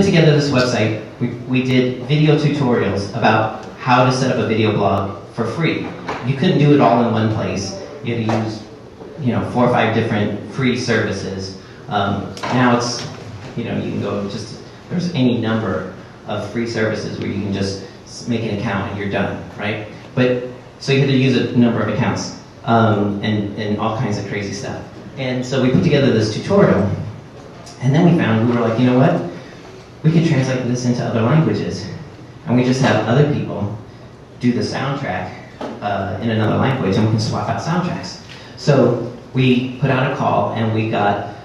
put together this website. We did video tutorials about how to set up a video blog for free. You couldn't do it all in one place. You had to use, 4 or 5 different free services. Now it's, you can go there's any number of free services where you can just make an account and you're done, right? But, so you had to use a number of accounts, and all kinds of crazy stuff. And so we put together this tutorial, and then we were like, you know what? We could translate this into other languages, and we just have other people do the soundtrack in another language, and we can swap out soundtracks. So we put out a call, and we got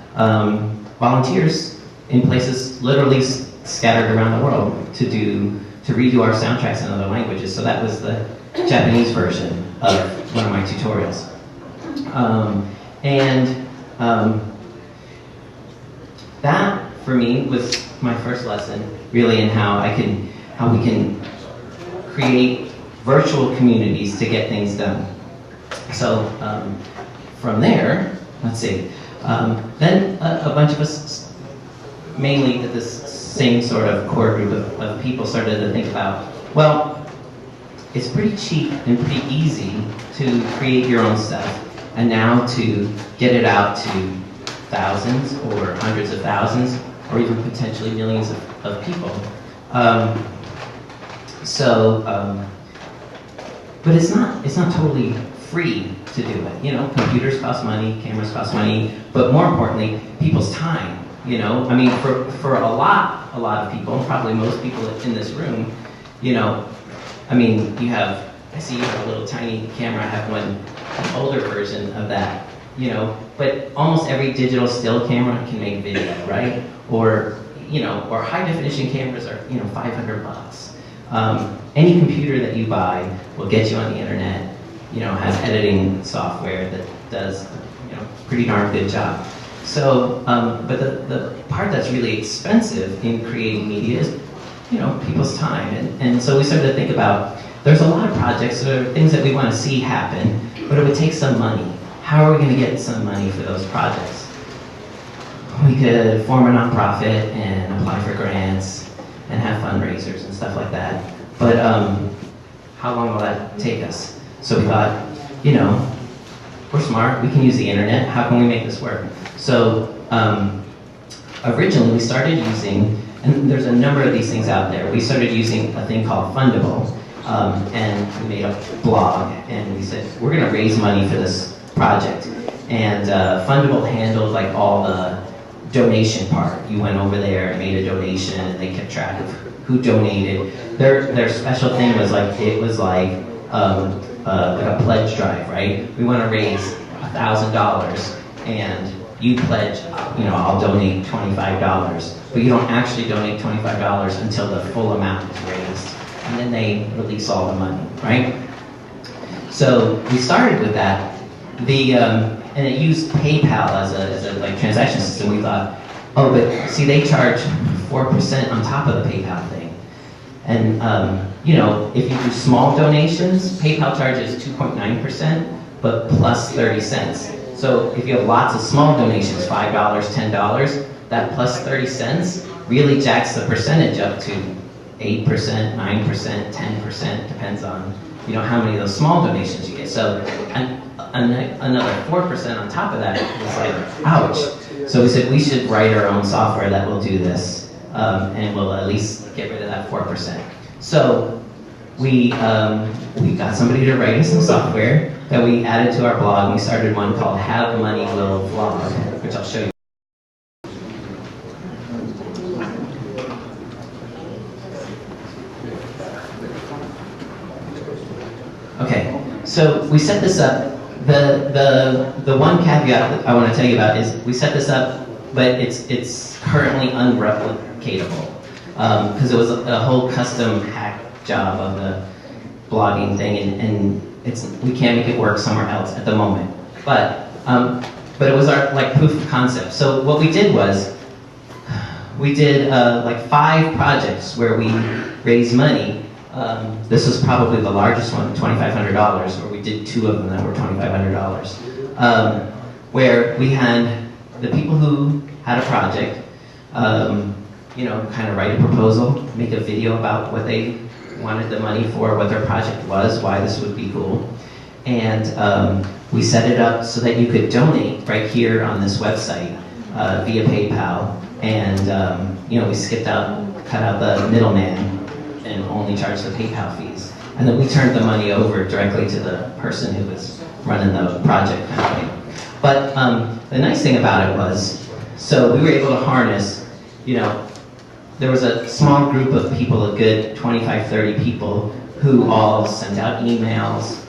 volunteers in places literally scattered around the world to redo our soundtracks in other languages. So that was the Japanese version of one of my tutorials. That for me was my first lesson, really, in how we can create virtual communities to get things done. So from there, let's see. Then a bunch of us, mainly this same sort of core group of people, started to think about, well, it's pretty cheap and pretty easy to create your own stuff, and now to get it out to thousands or hundreds of thousands, or even potentially millions of people. But it's not totally free to do it. Computers cost money, cameras cost money, but more importantly, people's time. I mean, for a lot of people, probably most people in this room, I mean, I see you have a little tiny camera. I have an older version of that, but almost every digital still camera can make video, right? Or high definition cameras are, $500. Any computer that you buy will get you on the internet, has editing software that does, pretty darn good job. So, but the part that's really expensive in creating media is, people's time. And so we started to think about, there's a lot of projects, there are things that we want to see happen, but it would take some money. How are we going to get some money for those projects? We could form a nonprofit and apply for grants and have fundraisers and stuff like that. But how long will that take us? So we thought, we're smart, we can use the internet, how can we make this work? So originally we started using, and there's a number of these things out there, we started using a thing called Fundable, and we made a blog, and we said, we're going to raise money for this project. And Fundable handled like all the donation part. You went over there and made a donation, and they kept track of who donated. Their special thing was like, it was like a pledge drive, right? We want to raise $1,000, and you pledge, I'll donate $25, but you don't actually donate $25 until the full amount is raised, and then they release all the money, right? So we started with that, and it used PayPal as a like transaction system. We thought, oh, but see, they charge 4% on top of the PayPal thing, and if you do small donations, PayPal charges 2.9%, but plus 30 cents. So if you have lots of small donations, $5, $10, that plus 30 cents really jacks the percentage up to 8%, 9%, 10%, depends on how many of those small donations you get. So another 4% on top of that was like, ouch. So we said we should write our own software that will do this, and we'll at least get rid of that 4%. So we got somebody to write us some software that we added to our blog. We started one called Have Money Will Vlog, which I'll show you. Okay, so we set this up. The one caveat that I want to tell you about is we set this up, but it's currently unreplicatable because it was a whole custom hack job of the blogging thing, and we can't make it work somewhere else at the moment. But it was our proof of concept. So what we did was we did 5 projects where we raised money. This was probably the largest one, $2,500, where we did 2 of them that were $2,500. Where we had the people who had a project, kind of write a proposal, make a video about what they wanted the money for, what their project was, why this would be cool. And we set it up so that you could donate right here on this website via PayPal. And we cut out the middleman and only charged the PayPal fees. And then we turned the money over directly to the person who was running the project kind of thing. But the nice thing about it was, so we were able to harness, there was a small group of people, a good 25, 30 people, who all sent out emails,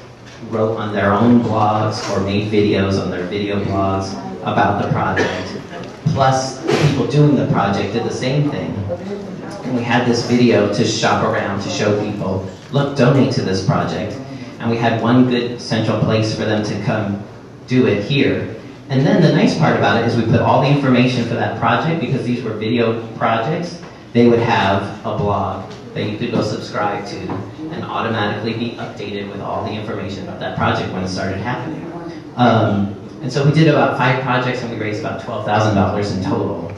wrote on their own blogs, or made videos on their video blogs about the project. Plus, the people doing the project did the same thing. And we had this video to shop around, to show people, look, donate to this project. And we had one good central place for them to come do it here. And then the nice part about it is we put all the information for that project, because these were video projects. They would have a blog that you could go subscribe to and automatically be updated with all the information about that project when it started happening. And so we did about 5 projects, and we raised about $12,000 in total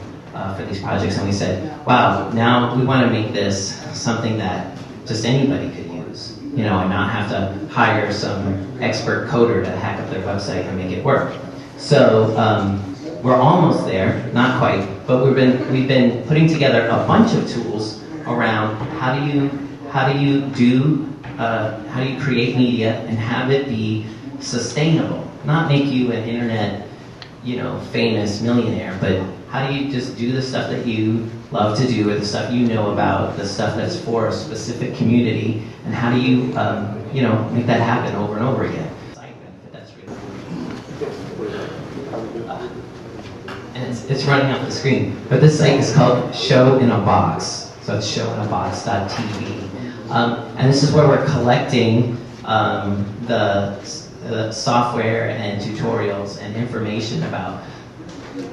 for these projects. And we said, wow, now we want to make this something that just anybody could use, and not have to hire some expert coder to hack up their website and make it work. So we're almost there, not quite, but we've been putting together a bunch of tools around how do you create media and have it be sustainable, not make you an internet, famous millionaire, but how do you just do the stuff that you love to do, or the stuff you know about, the stuff that's for a specific community, and how do you, make that happen over and over again. That's really and it's running off the screen. But this site is called Show in a Box. So it's showinabox.tv. And this is where we're collecting the software and tutorials and information about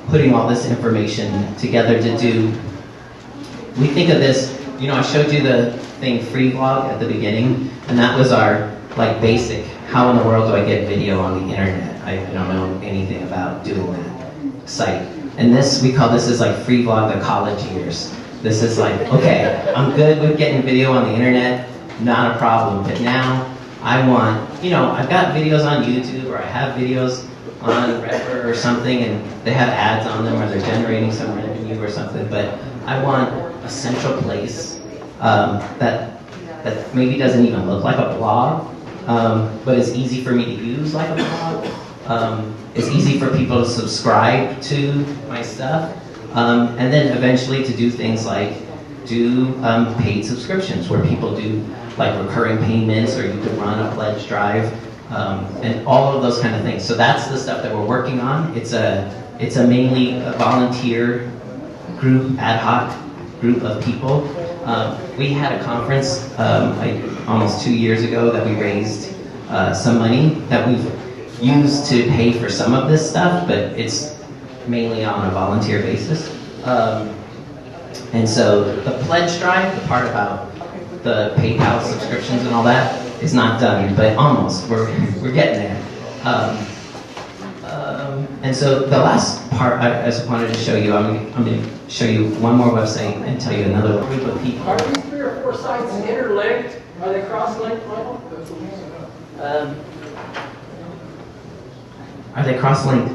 putting all this information together to do. We think of this, I showed you the thing Freevlog at the beginning, and that was our basic, how in the world do I get video on the internet? I don't know anything about doing that site. And we call this is Freevlog the college years. This is okay, I'm good with getting video on the internet, not a problem, but now I want, I've got videos on YouTube, or I have videos on Redbird or something, and they have ads on them, or they're generating some revenue or something, but I want a central place that maybe doesn't even look like a blog, but is easy for me to use like a blog. It's easy for people to subscribe to my stuff, and then eventually to do things like do paid subscriptions, where people do recurring payments, or you could run a pledge drive, and all of those kind of things. So that's the stuff that we're working on. It's a mainly a volunteer group, ad hoc group of people. We had a conference almost 2 years ago that we raised some money that we've used to pay for some of this stuff, but it's mainly on a volunteer basis. And so the pledge drive, the part about the PayPal subscriptions and all that, is not done, but almost. We're getting there. And so the last part I just wanted to show you, I'm going to show you one more website and tell you another group of people. Are these 3 or 4 sites interlinked? Are they cross-linked, Michael? Are they cross-linked?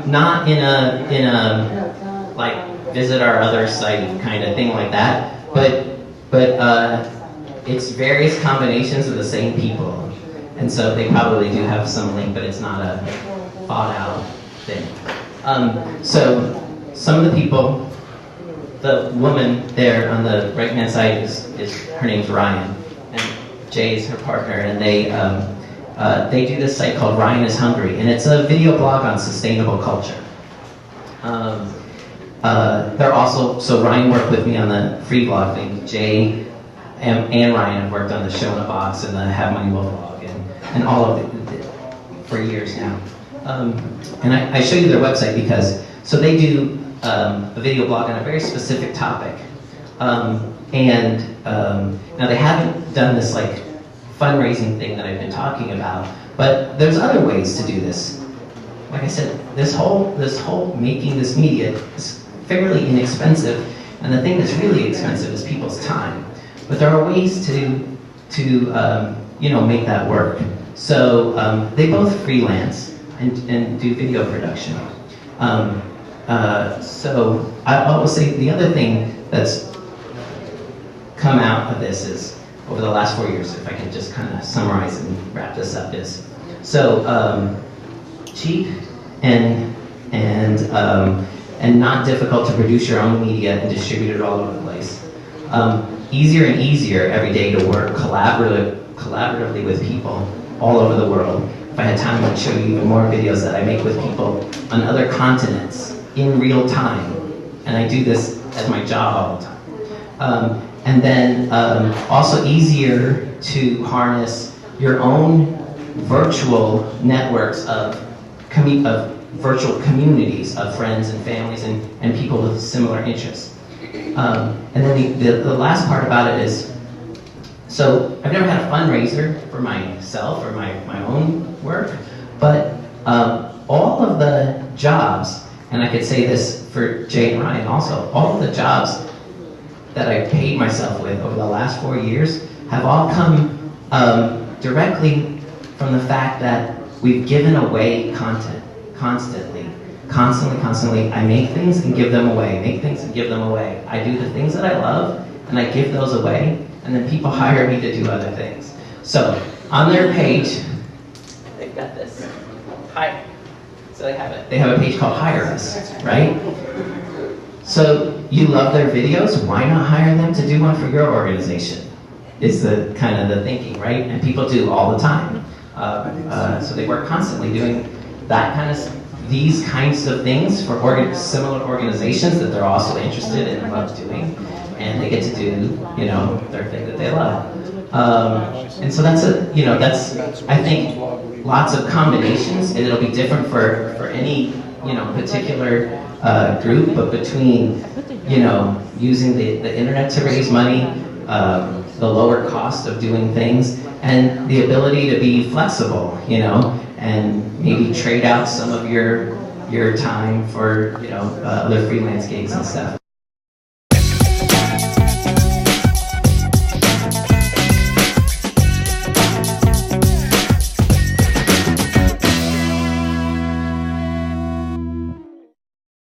Not in a visit our other site kind of thing like that, but it's various combinations of the same people, and so they probably do have some link, but it's not a thought out thing. So some of the people, the woman there on the right hand side is her name's Ryan, and Jay is her partner, and they do this site called Ryan is Hungry, and it's a video blog on sustainable culture. They're also, so Ryan worked with me on the Freevlog thing. Jay and Ryan have worked on the Show in a Box and the Have Money Will blog and all of it for years now. And I show you their website because, so they do a video blog on a very specific topic. Now they haven't done this fundraising thing that I've been talking about, but there's other ways to do this. Like I said, this whole making this media is fairly inexpensive, And the thing that's really expensive is people's time. But there are ways to make that work. So they both freelance and do video production. So I will say the other thing that's come out of this is, over the last 4 years, if I can just kind of summarize and wrap this up, is cheap and not difficult to produce your own media and distribute it all over the place. Easier and easier every day to work collaboratively with people all over the world. If I had time, I would show you even more videos that I make with people on other continents in real time. And I do this as my job all the time. And then also easier to harness your own virtual networks of virtual communities of friends and families and people with similar interests. And then the last part about it is, so I've never had a fundraiser for myself or my own work, but all of the jobs, and I could say this for Jay and Ryan also, all of the jobs that I've paid myself with over the last 4 years have all come directly from the fact that we've given away content constantly. Constantly, I make things and give them away, make things and give them away. I do the things that I love, and I give those away, and then people hire me to do other things. So, on their page, they've got this. Hi. So they have a page called Hire Us, right? So, you love their videos, why not hire them to do one for your organization? Is the kind of the thinking, right? And people do all the time. So they work constantly doing that kind of these kinds of things for similar organizations that they're also interested in and love doing, and they get to do their thing that they love. And so that's I think lots of combinations, and it'll be different for any particular group, but between using the internet to raise money, the lower cost of doing things, and the ability to be flexible, and maybe trade out some of your time for other freelance gigs and stuff.